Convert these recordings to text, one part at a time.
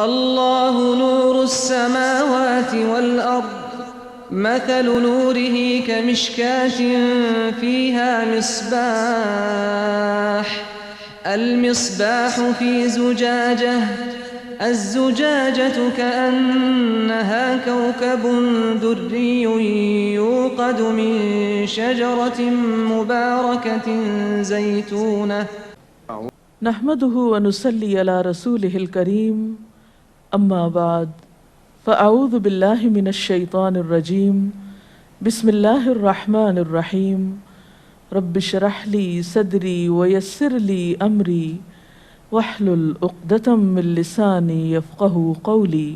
اللہ نور السماوات والارض مثل نوره كمشكاة فيها مصباح المصباح في زجاجة الزجاجة كأنها كوكب دري يوقد من شجرة مباركة زيتونة نحمده ونصلي على رسوله الكريم اما بعد فاعوذ بالله من الشيطان الرجيم بسم الله الرحمن الرحيم رب اشرح لي صدري ويسر لي امري واحلل عقدة من لساني يفقهوا قولي۔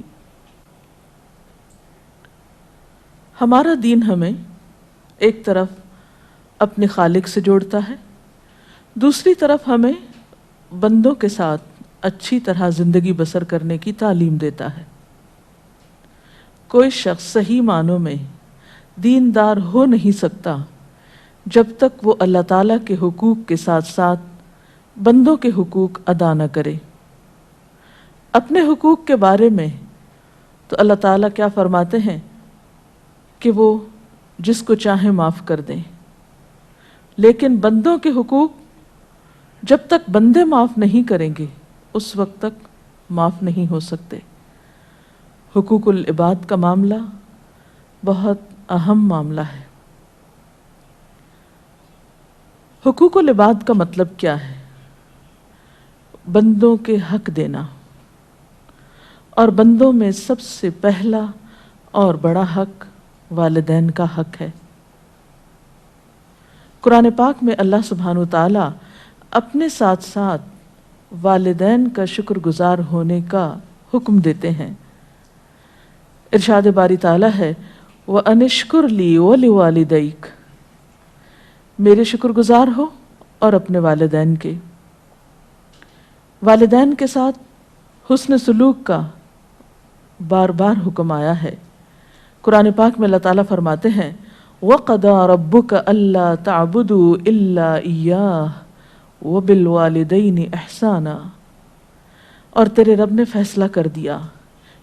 ہمارا دین ہمیں ایک طرف اپنے خالق سے جوڑتا ہے، دوسری طرف ہمیں بندوں کے ساتھ اچھی طرح زندگی بسر کرنے کی تعلیم دیتا ہے۔ کوئی شخص صحیح معنوں میں دیندار ہو نہیں سکتا جب تک وہ اللہ تعالیٰ کے حقوق کے ساتھ ساتھ بندوں کے حقوق ادا نہ کرے۔ اپنے حقوق کے بارے میں تو اللہ تعالیٰ کیا فرماتے ہیں کہ وہ جس کو چاہیں معاف کر دیں، لیکن بندوں کے حقوق جب تک بندے معاف نہیں کریں گے اس وقت تک معاف نہیں ہو سکتے۔ حقوق العباد کا معاملہ بہت اہم معاملہ ہے۔ حقوق العباد کا مطلب کیا ہے؟ بندوں کے حق دینا، اور بندوں میں سب سے پہلا اور بڑا حق والدین کا حق ہے۔ قرآن پاک میں اللہ سبحانہ وتعالی اپنے ساتھ ساتھ والدین کا شکر گزار ہونے کا حکم دیتے ہیں۔ ارشاد باری تعالیٰ ہے وَأَنِ اشْكُرْ لِي وَلِوَالِدَيْكَ، میرے شکر گزار ہو اور اپنے والدین کے۔ والدین کے ساتھ حسن سلوک کا بار بار حکم آیا ہے۔ قرآن پاک میں اللہ تعالیٰ فرماتے ہیں وَقَضَىٰ رَبُّكَ أَلَّا تَعْبُدُوا إِلَّا إِيَّاهُ وَبِالْوَالِدَيْنِ إِحْسَانًا، اور تیرے رب نے فیصلہ کر دیا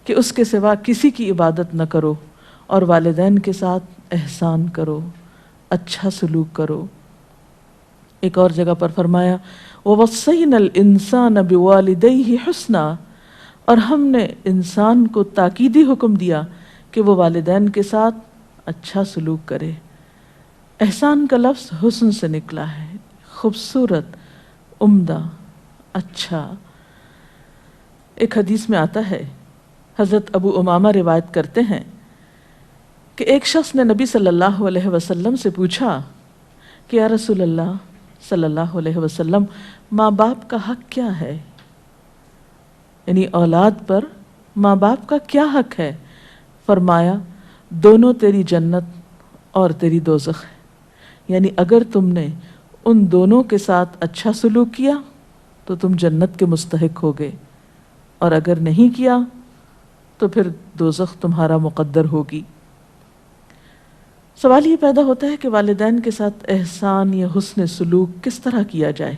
کہ اس کے سوا کسی کی عبادت نہ کرو اور والدین کے ساتھ احسان کرو، اچھا سلوک کرو۔ ایک اور جگہ پر فرمایا وَوَصَّيْنَا الْإِنسَانَ بِوَالِدَيْهِ حُسْنًا، اور ہم نے انسان کو تاکیدی حکم دیا کہ وہ والدین کے ساتھ اچھا سلوک کرے۔ احسان کا لفظ حسن سے نکلا ہے، خوبصورت، عمدہ، اچھا۔ ایک حدیث میں آتا ہے، حضرت ابو امامہ روایت کرتے ہیں کہ ایک شخص نے نبی صلی اللہ علیہ وسلم سے پوچھا کہ یا رسول اللہ صلی اللہ علیہ وسلم، ماں باپ کا حق کیا ہے؟ یعنی اولاد پر ماں باپ کا کیا حق ہے؟ فرمایا دونوں تیری جنت اور تیری دوزخ ہے، یعنی اگر تم نے ان دونوں کے ساتھ اچھا سلوک کیا تو تم جنت کے مستحق ہوگے، اور اگر نہیں کیا تو پھر دوزخ تمہارا مقدر ہوگی۔ سوال یہ پیدا ہوتا ہے کہ والدین کے ساتھ احسان یا حسن سلوک کس طرح کیا جائے،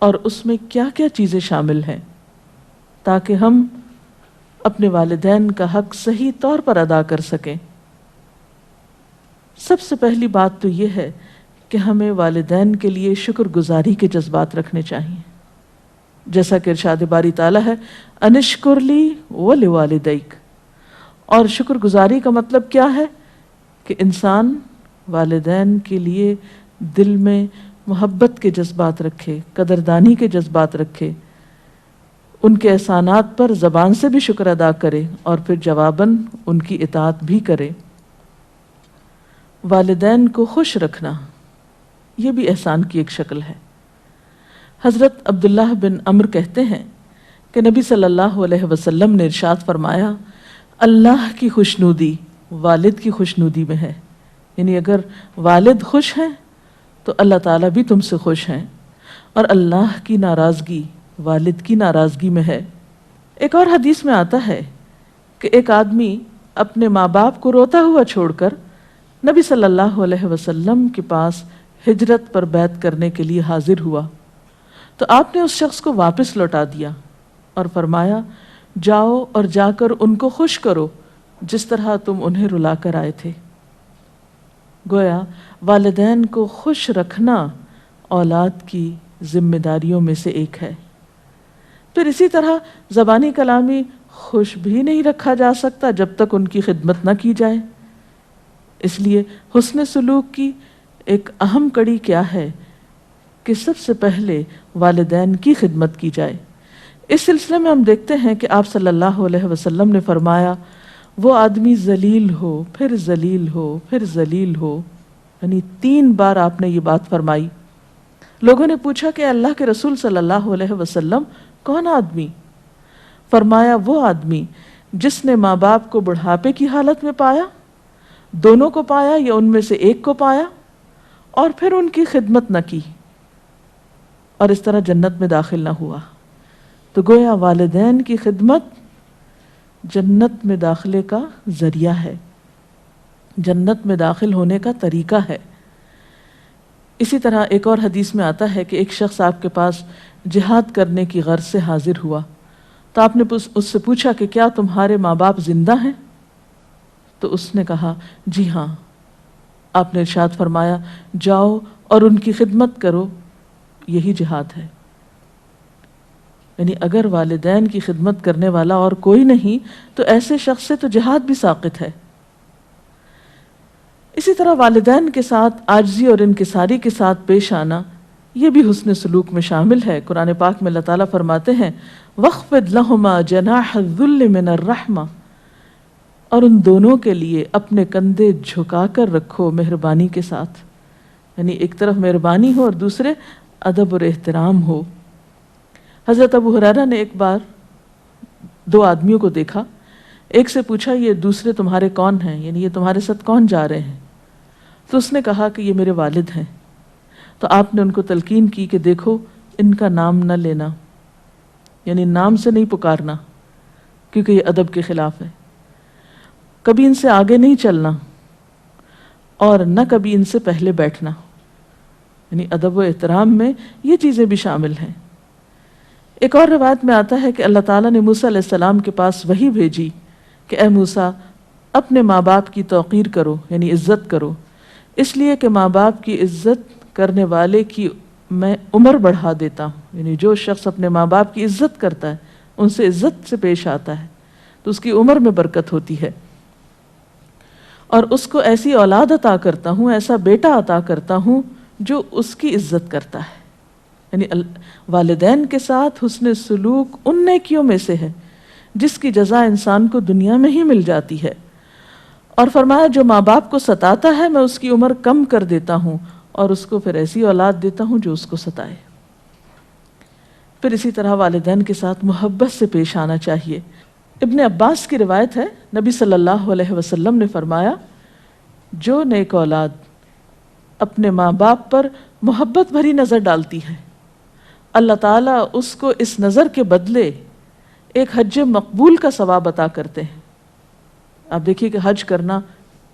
اور اس میں کیا کیا چیزیں شامل ہیں تاکہ ہم اپنے والدین کا حق صحیح طور پر ادا کر سکیں۔ سب سے پہلی بات تو یہ ہے کہ ہمیں والدین کے لیے شکر گزاری کے جذبات رکھنے چاہیے، جیسا کہ ارشاد باری تعالیٰ ہے اَنِ اشْكُرْ لِي وَلِوَالِدَيْكَ، اور شکر گزاری کا مطلب کیا ہے کہ انسان والدین کے لیے دل میں محبت کے جذبات رکھے، قدردانی کے جذبات رکھے، ان کے احسانات پر زبان سے بھی شکر ادا کرے اور پھر جواباً ان کی اطاعت بھی کرے۔ والدین کو خوش رکھنا یہ بھی احسان کی ایک شکل ہے۔ حضرت عبداللہ بن عمرو کہتے ہیں کہ نبی صلی اللہ علیہ وسلم نے ارشاد فرمایا اللہ کی خوشنودی والد کی خوشنودی میں ہے، یعنی اگر والد خوش ہیں تو اللہ تعالیٰ بھی تم سے خوش ہیں، اور اللہ کی ناراضگی والد کی ناراضگی میں ہے۔ ایک اور حدیث میں آتا ہے کہ ایک آدمی اپنے ماں باپ کو روتا ہوا چھوڑ کر نبی صلی اللہ علیہ وسلم کے پاس ہجرت پر بیعت کرنے کے لیے حاضر ہوا، تو آپ نے اس شخص کو واپس لوٹا دیا اور فرمایا جاؤ اور جا کر ان کو خوش کرو جس طرح تم انہیں رلا کر آئے تھے۔ گویا والدین کو خوش رکھنا اولاد کی ذمہ داریوں میں سے ایک ہے۔ پھر اسی طرح زبانی کلامی خوش بھی نہیں رکھا جا سکتا جب تک ان کی خدمت نہ کی جائے۔ اس لیے حسن سلوک کی ایک اہم کڑی کیا ہے کہ سب سے پہلے والدین کی خدمت کی جائے۔ اس سلسلے میں ہم دیکھتے ہیں کہ آپ صلی اللہ علیہ وسلم نے فرمایا وہ آدمی ذلیل ہو پھر ذلیل ہو پھر ذلیل ہو، یعنی 3 بار آپ نے یہ بات فرمائی۔ لوگوں نے پوچھا کہ اللہ کے رسول صلی اللہ علیہ وسلم کون آدمی؟ فرمایا وہ آدمی جس نے ماں باپ کو بڑھاپے کی حالت میں پایا، دونوں کو پایا یا ان میں سے ایک کو پایا، اور پھر ان کی خدمت نہ کی اور اس طرح جنت میں داخل نہ ہوا۔ تو گویا والدین کی خدمت جنت میں داخلے کا ذریعہ ہے، جنت میں داخل ہونے کا طریقہ ہے۔ اسی طرح ایک اور حدیث میں آتا ہے کہ ایک شخص آپ کے پاس جہاد کرنے کی غرض سے حاضر ہوا، تو آپ نے اس سے پوچھا کہ کیا تمہارے ماں باپ زندہ ہیں؟ تو اس نے کہا جی ہاں۔ آپ نے ارشاد فرمایا جاؤ اور ان کی خدمت کرو، یہی جہاد ہے۔ یعنی اگر والدین کی خدمت کرنے والا اور کوئی نہیں تو ایسے شخص سے تو جہاد بھی ساقط ہے۔ اسی طرح والدین کے ساتھ عاجزی اور انکساری کے ساتھ پیش آنا یہ بھی حسن سلوک میں شامل ہے۔ قرآن پاک میں اللہ تعالیٰ فرماتے ہیں وَاخْفِضْ لَهُمَا جَنَاحَ الذُّلِّ مِنَ الرَّحْمَةِ، اور ان دونوں کے لیے اپنے کندھے جھکا کر رکھو مہربانی کے ساتھ، یعنی ایک طرف مہربانی ہو اور دوسرے ادب اور احترام ہو۔ حضرت ابو ہریرہ نے ایک بار 2 آدمیوں کو دیکھا، ایک سے پوچھا یہ دوسرے تمہارے کون ہیں، یعنی یہ تمہارے ساتھ کون جا رہے ہیں؟ تو اس نے کہا کہ یہ میرے والد ہیں۔ تو آپ نے ان کو تلقین کی کہ دیکھو ان کا نام نہ لینا، یعنی نام سے نہیں پکارنا کیونکہ یہ ادب کے خلاف ہے، کبھی ان سے آگے نہیں چلنا اور نہ کبھی ان سے پہلے بیٹھنا، یعنی ادب و احترام میں یہ چیزیں بھی شامل ہیں۔ ایک اور روایت میں آتا ہے کہ اللہ تعالیٰ نے موسیٰ علیہ السلام کے پاس وحی بھیجی کہ اے موسیٰ اپنے ماں باپ کی توقیر کرو، یعنی عزت کرو، اس لیے کہ ماں باپ کی عزت کرنے والے کی میں عمر بڑھا دیتا ہوں، یعنی جو شخص اپنے ماں باپ کی عزت کرتا ہے ان سے عزت سے پیش آتا ہے تو اس کی عمر میں برکت ہوتی ہے، اور اس کو ایسی اولاد عطا کرتا ہوں، ایسا بیٹا عطا کرتا ہوں جو اس کی عزت کرتا ہے۔ یعنی والدین کے ساتھ حسن سلوک ان نیکیوں میں سے ہے جس کی جزا انسان کو دنیا میں ہی مل جاتی ہے، اور فرمایا جو ماں باپ کو ستاتا ہے میں اس کی عمر کم کر دیتا ہوں اور اس کو پھر ایسی اولاد دیتا ہوں جو اس کو ستائے۔ پھر اسی طرح والدین کے ساتھ محبت سے پیش آنا چاہیے۔ ابن عباس کی روایت ہے نبی صلی اللہ علیہ وسلم نے فرمایا جو نیک اولاد اپنے ماں باپ پر محبت بھری نظر ڈالتی ہے اللہ تعالیٰ اس کو اس نظر کے بدلے ایک حج مقبول کا ثواب عطا کرتے ہیں۔ آپ دیکھیے کہ حج کرنا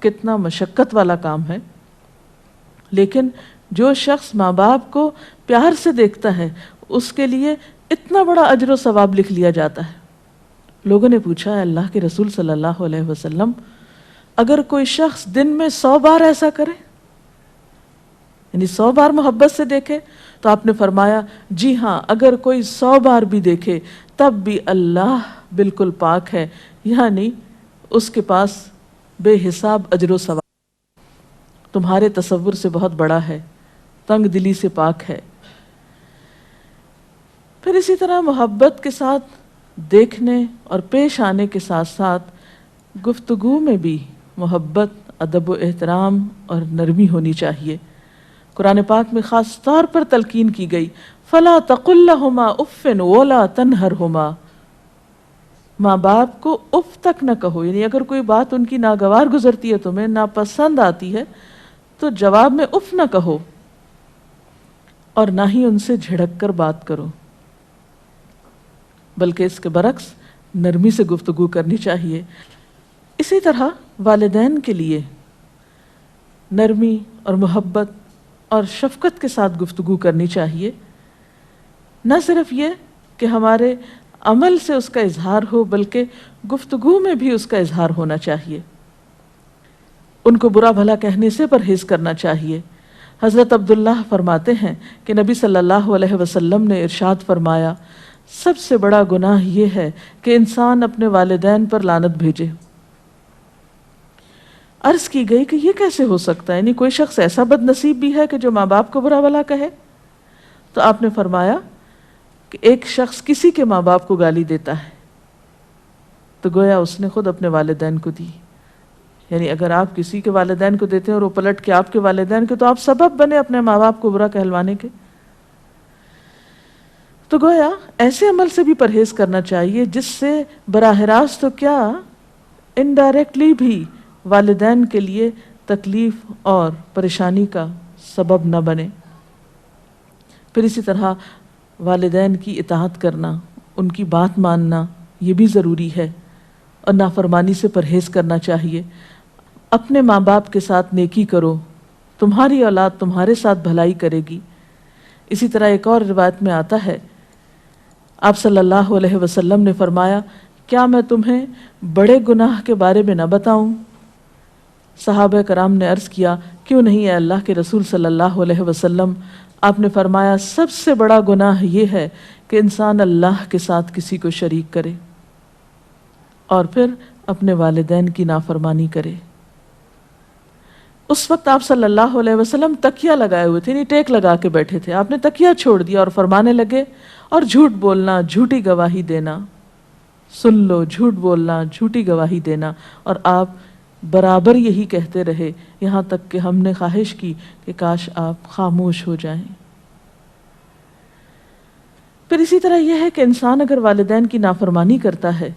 کتنا مشقت والا کام ہے، لیکن جو شخص ماں باپ کو پیار سے دیکھتا ہے اس کے لیے اتنا بڑا اجر و ثواب لکھ لیا جاتا ہے۔ لوگوں نے پوچھا اللہ کے رسول صلی اللہ علیہ وسلم اگر کوئی شخص دن میں 100 بار ایسا کرے، یعنی 100 بار محبت سے دیکھے، تو آپ نے فرمایا جی ہاں اگر کوئی 100 بار بھی دیکھے تب بھی اللہ بالکل پاک ہے، یعنی اس کے پاس بے حساب اجر و ثواب تمہارے تصور سے بہت بڑا ہے، تنگ دلی سے پاک ہے۔ پھر اسی طرح محبت کے ساتھ دیکھنے اور پیش آنے کے ساتھ ساتھ گفتگو میں بھی محبت، ادب و احترام اور نرمی ہونی چاہیے۔ قرآن پاک میں خاص طور پر تلقین کی گئی فَلَا تَقُلْ لَهُمَا أُفٍّ وَلَا تَنْهَرْهُمَا، ماں باپ کو اف تک نہ کہو، یعنی اگر کوئی بات ان کی ناگوار گزرتی ہے، تمہیں ناپسند آتی ہے تو جواب میں اف نہ کہو، اور نہ ہی ان سے جھڑک کر بات کرو، بلکہ اس کے برعکس نرمی سے گفتگو کرنی چاہیے۔ اسی طرح والدین کے لیے نرمی اور محبت اور شفقت کے ساتھ گفتگو کرنی چاہیے، نہ صرف یہ کہ ہمارے عمل سے اس کا اظہار ہو بلکہ گفتگو میں بھی اس کا اظہار ہونا چاہیے. ان کو برا بھلا کہنے سے پرہیز کرنا چاہیے. حضرت عبداللہ فرماتے ہیں کہ نبی صلی اللہ علیہ وسلم نے ارشاد فرمایا سب سے بڑا گناہ یہ ہے کہ انسان اپنے والدین پر لعنت بھیجے. عرض کی گئی کہ یہ کیسے ہو سکتا ہے، یعنی کوئی شخص ایسا بد نصیب بھی ہے کہ جو ماں باپ کو برا بھلا کہے؟ تو آپ نے فرمایا کہ ایک شخص کسی کے ماں باپ کو گالی دیتا ہے تو گویا اس نے خود اپنے والدین کو دی. یعنی اگر آپ کسی کے والدین کو دیتے ہیں اور وہ پلٹ کے آپ کے والدین کے، تو آپ سبب بنے اپنے ماں باپ کو برا کہلوانے کے. تو گویا ایسے عمل سے بھی پرہیز کرنا چاہیے جس سے براہ راست تو کیا انڈائریکٹلی بھی والدین کے لیے تکلیف اور پریشانی کا سبب نہ بنے. پھر اسی طرح والدین کی اطاعت کرنا، ان کی بات ماننا یہ بھی ضروری ہے، اور نافرمانی سے پرہیز کرنا چاہیے. اپنے ماں باپ کے ساتھ نیکی کرو، تمہاری اولاد تمہارے ساتھ بھلائی کرے گی. اسی طرح ایک اور روایت میں آتا ہے آپ صلی اللہ علیہ وسلم نے فرمایا کیا میں تمہیں بڑے گناہ کے بارے میں نہ بتاؤں؟ صحابہ کرام نے عرض کیا کیوں نہیں اے اللہ کے رسول صلی اللہ علیہ وسلم؟ آپ نے فرمایا سب سے بڑا گناہ یہ ہے کہ انسان اللہ کے ساتھ کسی کو شریک کرے اور پھر اپنے والدین کی نافرمانی کرے. اس وقت آپ صلی اللہ علیہ وسلم تکیہ لگائے ہوئے تھے، یعنی ٹیک لگا کے بیٹھے تھے. آپ نے تکیہ چھوڑ دیا اور فرمانے لگے اور جھوٹ بولنا، جھوٹی گواہی دینا، سن لو، جھوٹ بولنا، جھوٹی گواہی دینا. اور آپ برابر یہی کہتے رہے یہاں تک کہ ہم نے خواہش کی کہ کاش آپ خاموش ہو جائیں. پھر اسی طرح یہ ہے کہ انسان اگر والدین کی نافرمانی کرتا ہے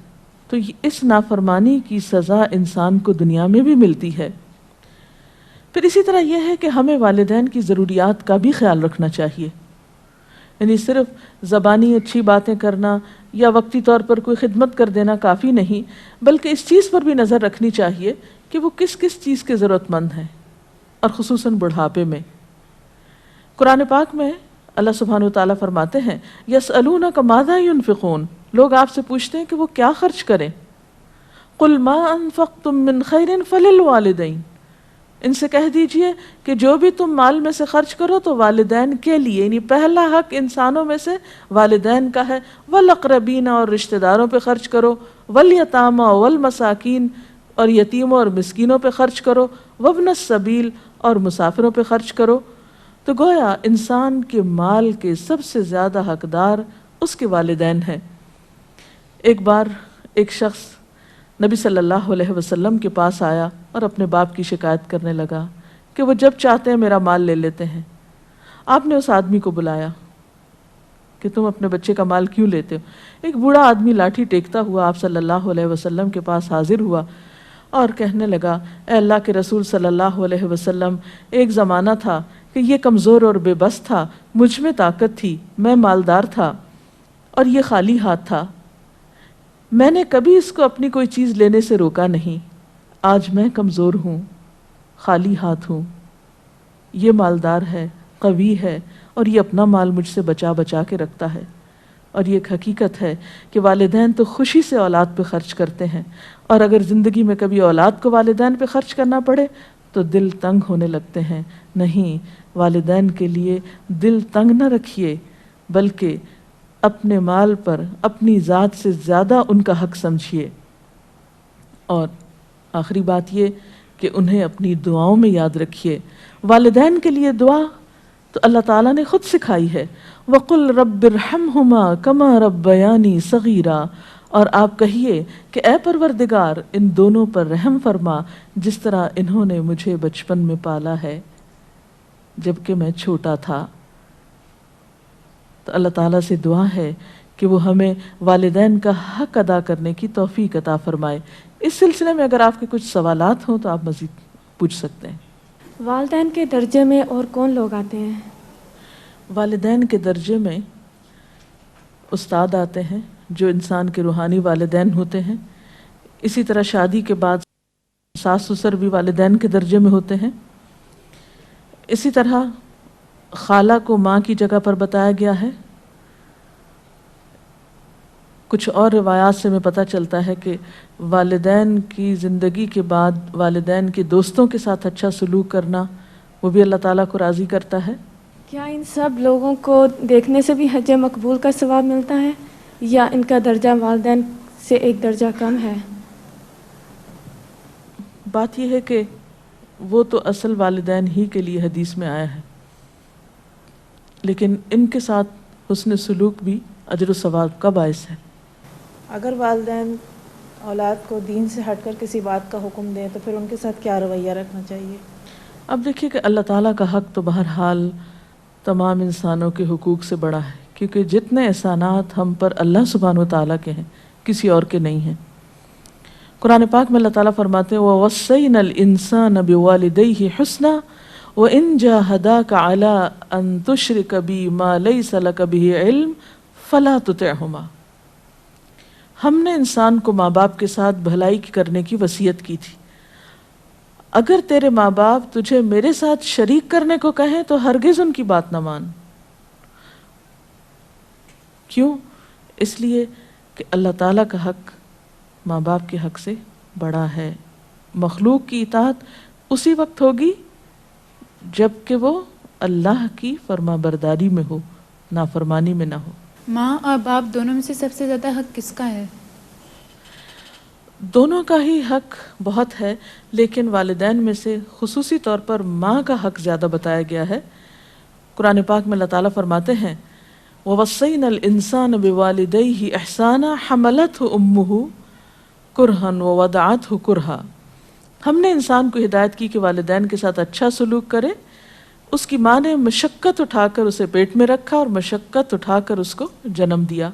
تو اس نافرمانی کی سزا انسان کو دنیا میں بھی ملتی ہے. پھر اسی طرح یہ ہے کہ ہمیں والدین کی ضروریات کا بھی خیال رکھنا چاہیے. یعنی صرف زبانی اچھی باتیں کرنا یا وقتی طور پر کوئی خدمت کر دینا کافی نہیں، بلکہ اس چیز پر بھی نظر رکھنی چاہیے کہ وہ کس کس چیز کے ضرورت مند ہیں، اور خصوصاً بڑھاپے میں. قرآن پاک میں اللہ سبحانہ وتعالیٰ فرماتے ہیں یسألونک ماذا ینفقون، لوگ آپ سے پوچھتے ہیں کہ وہ کیا خرچ کریں. قل ما انفقتم من خیر فللوالدین، ان سے کہہ دیجئے کہ جو بھی تم مال میں سے خرچ کرو تو والدین کے لیے، یعنی پہلا حق انسانوں میں سے والدین کا ہے. والاقربین، اور رشتہ داروں پہ خرچ کرو. والیتامی والمساکین، اور یتیموں اور مسکینوں پہ خرچ کرو. وابن السبیل، اور مسافروں پہ خرچ کرو. تو گویا انسان کے مال کے سب سے زیادہ حقدار اس کے والدین ہیں. ایک بار ایک شخص نبی صلی اللہ علیہ وسلم کے پاس آیا اور اپنے باپ کی شکایت کرنے لگا کہ وہ جب چاہتے ہیں میرا مال لے لیتے ہیں. آپ نے اس آدمی کو بلایا کہ تم اپنے بچے کا مال کیوں لیتے ہو؟ ایک بوڑھا آدمی لاٹھی ٹیکتا ہوا آپ صلی اللہ علیہ وسلم کے پاس حاضر ہوا اور کہنے لگا اے اللہ کے رسول صلی اللہ علیہ وسلم، ایک زمانہ تھا کہ یہ کمزور اور بے بس تھا، مجھ میں طاقت تھی، میں مالدار تھا اور یہ خالی ہاتھ تھا. میں نے کبھی اس کو اپنی کوئی چیز لینے سے روکا نہیں. آج میں کمزور ہوں، خالی ہاتھ ہوں، یہ مالدار ہے، قوی ہے، اور یہ اپنا مال مجھ سے بچا بچا کے رکھتا ہے. اور یہ ایک حقیقت ہے کہ والدین تو خوشی سے اولاد پہ خرچ کرتے ہیں، اور اگر زندگی میں کبھی اولاد کو والدین پہ خرچ کرنا پڑے تو دل تنگ ہونے لگتے ہیں. نہیں، والدین کے لیے دل تنگ نہ رکھیے، بلکہ اپنے مال پر اپنی ذات سے زیادہ ان کا حق سمجھیے. اور آخری بات یہ کہ انہیں اپنی دعاؤں میں یاد رکھیے. والدین کے لیے دعا تو اللہ تعالیٰ نے خود سکھائی ہے. وَقُلْ رَبِّ ارْحَمْهُمَا كَمَا رَبَّيَانِي صَغِيرًا، اور آپ کہیے کہ اے پروردگار ان دونوں پر رحم فرما جس طرح انہوں نے مجھے بچپن میں پالا ہے جبکہ میں چھوٹا تھا. تو اللہ تعالیٰ سے دعا ہے کہ وہ ہمیں والدین کا حق ادا کرنے کی توفیق عطا فرمائے. اس سلسلے میں اگر آپ کے کچھ سوالات ہوں تو آپ مزید پوچھ سکتے ہیں. والدین کے درجے میں اور کون لوگ آتے ہیں؟ والدین کے درجے میں استاد آتے ہیں جو انسان کے روحانی والدین ہوتے ہیں. اسی طرح شادی کے بعد ساس سسر بھی والدین کے درجے میں ہوتے ہیں. اسی طرح خالہ کو ماں کی جگہ پر بتایا گیا ہے. کچھ اور روایات سے ہمیں پتہ چلتا ہے کہ والدین کی زندگی کے بعد والدین کے دوستوں کے ساتھ اچھا سلوک کرنا وہ بھی اللہ تعالیٰ کو راضی کرتا ہے۔ کیا ان سب لوگوں کو دیکھنے سے بھی حج مقبول کا ثواب ملتا ہے یا ان کا درجہ والدین سے ایک درجہ کم ہے؟ بات یہ ہے کہ وہ تو اصل والدین ہی کے لیے حدیث میں آیا ہے، لیکن ان کے ساتھ حسن سلوک بھی اجر و ثواب کا باعث ہے۔ اگر والدین اولاد کو دین سے ہٹ کر کسی بات کا حکم دیں تو پھر ان کے ساتھ کیا رویہ رکھنا چاہیے؟ اب دیکھیے کہ اللہ تعالیٰ کا حق تو بہرحال تمام انسانوں کے حقوق سے بڑا ہے، کیونکہ جتنے احسانات ہم پر اللہ سبحانہ وتعالیٰ کے ہیں کسی اور کے نہیں ہیں۔ قرآن پاک میں اللہ تعالیٰ فرماتے ہیں وَوَصَّيْنَا الْإِنسَانَ بِوَالِدَيْهِ حُسْنًا وَإِنْ جَاهَدَاكَ عَلَىٰ أَن تُشْرِكَ بِي مَا لَيْسَ لَكَ بِهِ عِلْمٌ فَلَا تُطِعْهُمَا۔ ہم نے انسان کو ماں باپ کے ساتھ بھلائی کرنے کی وصیت کی تھی، اگر تیرے ماں باپ تجھے میرے ساتھ شریک کرنے کو کہیں تو ہرگز ان کی بات نہ مان۔ کیوں؟ اس لیے کہ اللہ تعالیٰ کا حق ماں باپ کے حق سے بڑا ہے۔ مخلوق کی اطاعت اسی وقت ہوگی جب کہ وہ اللہ کی فرما برداری میں ہو، نافرمانی میں نہ ہو۔ ماں اور باپ دونوں میں سے سب سے زیادہ حق کس کا ہے؟ دونوں کا ہی حق بہت ہے، لیکن والدین میں سے خصوصی طور پر ماں کا حق زیادہ بتایا گیا ہے۔ قرآن پاک میں اللہ تعالیٰ فرماتے ہیں وَوَصَّيْنَا الْإِنسَانَ بِوَالِدَيْهِ إِحْسَانًا حَمَلَتْهُ أُمُّهُ كُرْهًا وَوَضَعَتْهُ كُرْهًا۔ ہم نے انسان کو ہدایت کی کہ والدین کے ساتھ اچھا سلوک کرے۔ اس کی ماں نے مشقت اٹھا کر اسے پیٹ میں رکھا اور مشقت اٹھا کر اس کو جنم دیا۔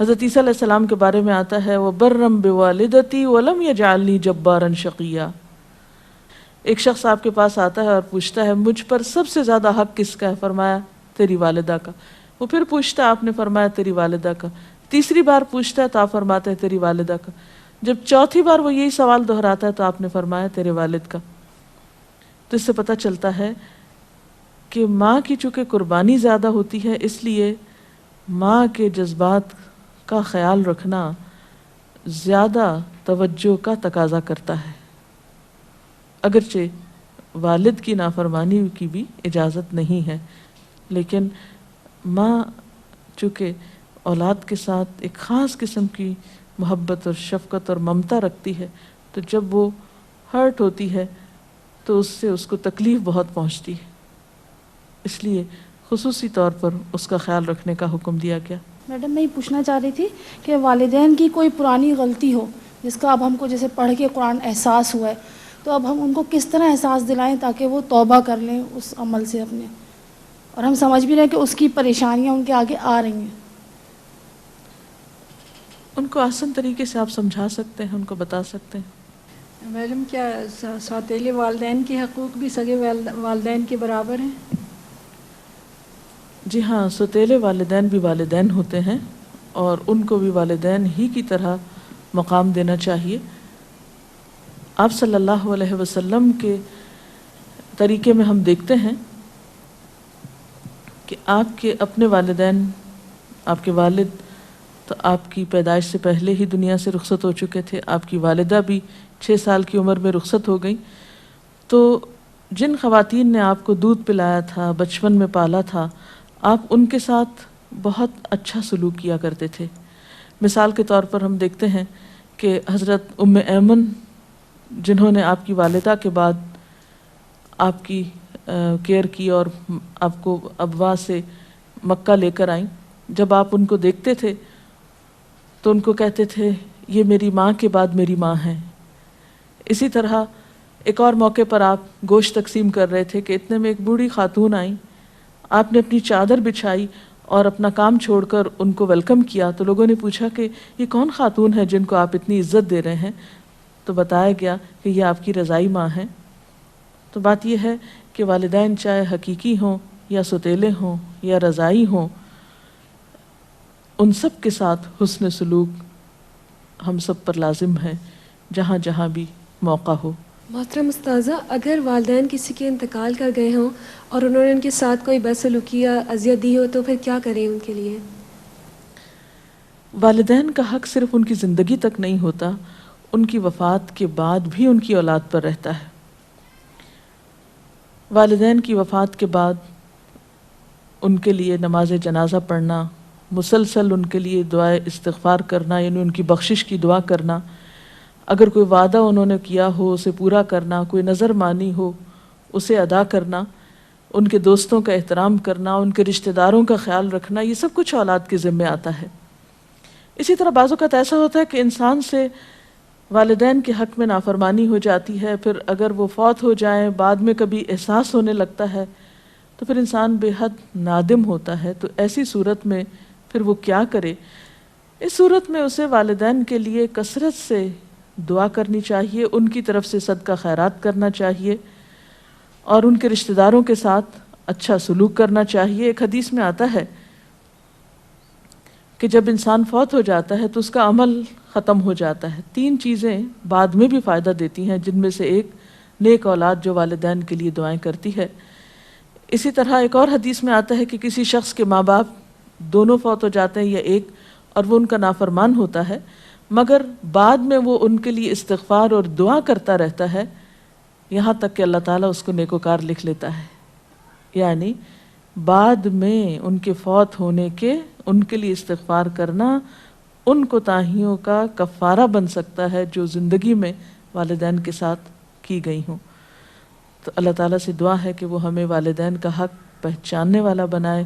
حضرت عیسیٰ علیہ السلام کے بارے میں آتا ہے وَبَرًّا بِوَالِدَتِي وَلَمْ يَجْعَلْنِي جَبَّارًا شَقِيًّا۔ ایک شخص آپ کے پاس آتا ہے اور پوچھتا ہے مجھ پر سب سے زیادہ حق کس کا ہے؟ فرمایا تیری والدہ کا۔ وہ پھر پوچھتا ہے، آپ نے فرمایا تیری والدہ کا۔ تیسری بار پوچھتا ہے تو آپ فرماتے ہیں تیری والدہ کا۔ جب چوتھی بار وہ یہی سوال دہراتا ہے تو آپ نے فرمایا تیرے والد کا۔ تو اس سے پتہ چلتا ہے کہ ماں کی چونکہ قربانی زیادہ ہوتی ہے، اس لیے ماں کے جذبات کا خیال رکھنا زیادہ توجہ کا تقاضا کرتا ہے، اگرچہ والد کی نافرمانی کی بھی اجازت نہیں ہے، لیکن ماں چونکہ اولاد کے ساتھ ایک خاص قسم کی محبت اور شفقت اور ممتا رکھتی ہے، تو جب وہ ہرٹ ہوتی ہے تو اس سے اس کو تکلیف بہت پہنچتی ہے، اس لیے خصوصی طور پر اس کا خیال رکھنے کا حکم دیا گیا۔ میڈم میں یہ پوچھنا چاہ رہی تھی کہ والدین کی کوئی پرانی غلطی ہو جس کا اب ہم کو جیسے پڑھ کے قرآن احساس ہوا ہے، تو اب ہم ان کو کس طرح احساس دلائیں تاکہ وہ توبہ کر لیں اس عمل سے اپنے، اور ہم سمجھ بھی رہے ہیں کہ اس کی پریشانیاں ان کے آگے آ رہی ہیں۔ ان کو آسان طریقے سے آپ سمجھا سکتے ہیں، ان کو بتا سکتے ہیں۔ میڈم کیا سوتیلے والدین کے حقوق بھی سگے والدین کے برابر ہیں؟ جی ہاں، سوتیلے والدین بھی والدین ہوتے ہیں اور ان کو بھی والدین ہی کی طرح مقام دینا چاہیے۔ آپ صلی اللہ علیہ وسلم کے طریقے میں ہم دیکھتے ہیں کہ آپ کے اپنے والدین، آپ کے والد تو آپ کی پیدائش سے پہلے ہی دنیا سے رخصت ہو چکے تھے، آپ کی والدہ بھی 6 سال کی عمر میں رخصت ہو گئی۔ تو جن خواتین نے آپ کو دودھ پلایا تھا، بچپن میں پالا تھا، آپ ان کے ساتھ بہت اچھا سلوک کیا کرتے تھے۔ مثال کے طور پر ہم دیکھتے ہیں کہ حضرت ام ایمن جنہوں نے آپ کی والدہ کے بعد آپ کی کیئر کی اور آپ کو ابوا سے مکہ لے کر آئیں، جب آپ ان کو دیکھتے تھے تو ان کو کہتے تھے یہ میری ماں کے بعد میری ماں ہیں۔ اسی طرح ایک اور موقع پر آپ گوشت تقسیم کر رہے تھے کہ اتنے میں ایک بوڑھی خاتون آئیں، آپ نے اپنی چادر بچھائی اور اپنا کام چھوڑ کر ان کو ویلکم کیا، تو لوگوں نے پوچھا کہ یہ کون خاتون ہے جن کو آپ اتنی عزت دے رہے ہیں؟ تو بتایا گیا کہ یہ آپ کی رضائی ماں ہیں۔ تو بات یہ ہے کہ والدین چاہے حقیقی ہوں یا سوتیلے ہوں یا رضائی ہوں، ان سب کے ساتھ حسن سلوک ہم سب پر لازم ہے جہاں جہاں بھی موقع ہو۔ محترم استاذہ، اگر والدین کسی کے انتقال کر گئے ہوں اور انہوں نے ان کے ساتھ کوئی بدسلوکی یا اذیت دی ہو تو پھر کیا کریں ان کے لیے؟ والدین کا حق صرف ان کی زندگی تک نہیں ہوتا، ان کی وفات کے بعد بھی ان کی اولاد پر رہتا ہے۔ والدین کی وفات کے بعد ان کے لیے نماز جنازہ پڑھنا، مسلسل ان کے لیے دعائے استغفار کرنا، یعنی ان کی بخشش کی دعا کرنا، اگر کوئی وعدہ انہوں نے کیا ہو اسے پورا کرنا، کوئی نظر مانی ہو اسے ادا کرنا، ان کے دوستوں کا احترام کرنا، ان کے رشتہ داروں کا خیال رکھنا، یہ سب کچھ اولاد کے ذمہ آتا ہے۔ اسی طرح بعض اوقات ایسا ہوتا ہے کہ انسان سے والدین کے حق میں نافرمانی ہو جاتی ہے، پھر اگر وہ فوت ہو جائیں بعد میں کبھی احساس ہونے لگتا ہے تو پھر انسان بے حد نادم ہوتا ہے۔ تو ایسی صورت میں پھر وہ کیا کرے؟ اس صورت میں اسے والدین کے لیے کثرت سے دعا کرنی چاہیے، ان کی طرف سے صدقہ خیرات کرنا چاہیے، اور ان کے رشتہ داروں کے ساتھ اچھا سلوک کرنا چاہیے۔ ایک حدیث میں آتا ہے کہ جب انسان فوت ہو جاتا ہے تو اس کا عمل ختم ہو جاتا ہے، 3 چیزیں بعد میں بھی فائدہ دیتی ہیں، جن میں سے ایک نیک اولاد جو والدین کے لیے دعائیں کرتی ہے۔ اسی طرح ایک اور حدیث میں آتا ہے کہ کسی شخص کے ماں باپ دونوں فوت ہو جاتے ہیں یا ایک، اور وہ ان کا نافرمان ہوتا ہے، مگر بعد میں وہ ان کے لیے استغفار اور دعا کرتا رہتا ہے، یہاں تک کہ اللہ تعالیٰ اس کو نیکوکار لکھ لیتا ہے۔ یعنی بعد میں ان کے فوت ہونے کے ان کے لیے استغفار کرنا ان کوتاہیوں کا کفارہ بن سکتا ہے جو زندگی میں والدین کے ساتھ کی گئی ہوں۔ تو اللہ تعالیٰ سے دعا ہے کہ وہ ہمیں والدین کا حق پہچاننے والا بنائے۔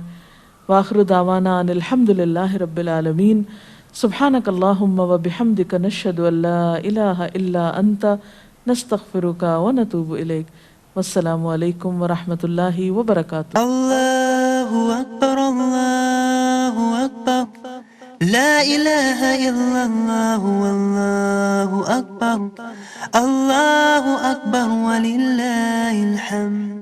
وآخر دعوانا ان الحمد للہ رب العالمین۔ سبحانک اللہم وبحمدک نشہد ان لا الہ الا انت نستغفرک ونتوب الیک۔ والسلام علیکم ورحمۃ اللہ وبرکاتہ۔ اللہ اکبر اللہ اکبر، لا الہ الا اللہ واللہ اکبر، اللہ اکبر وللہ الحمد۔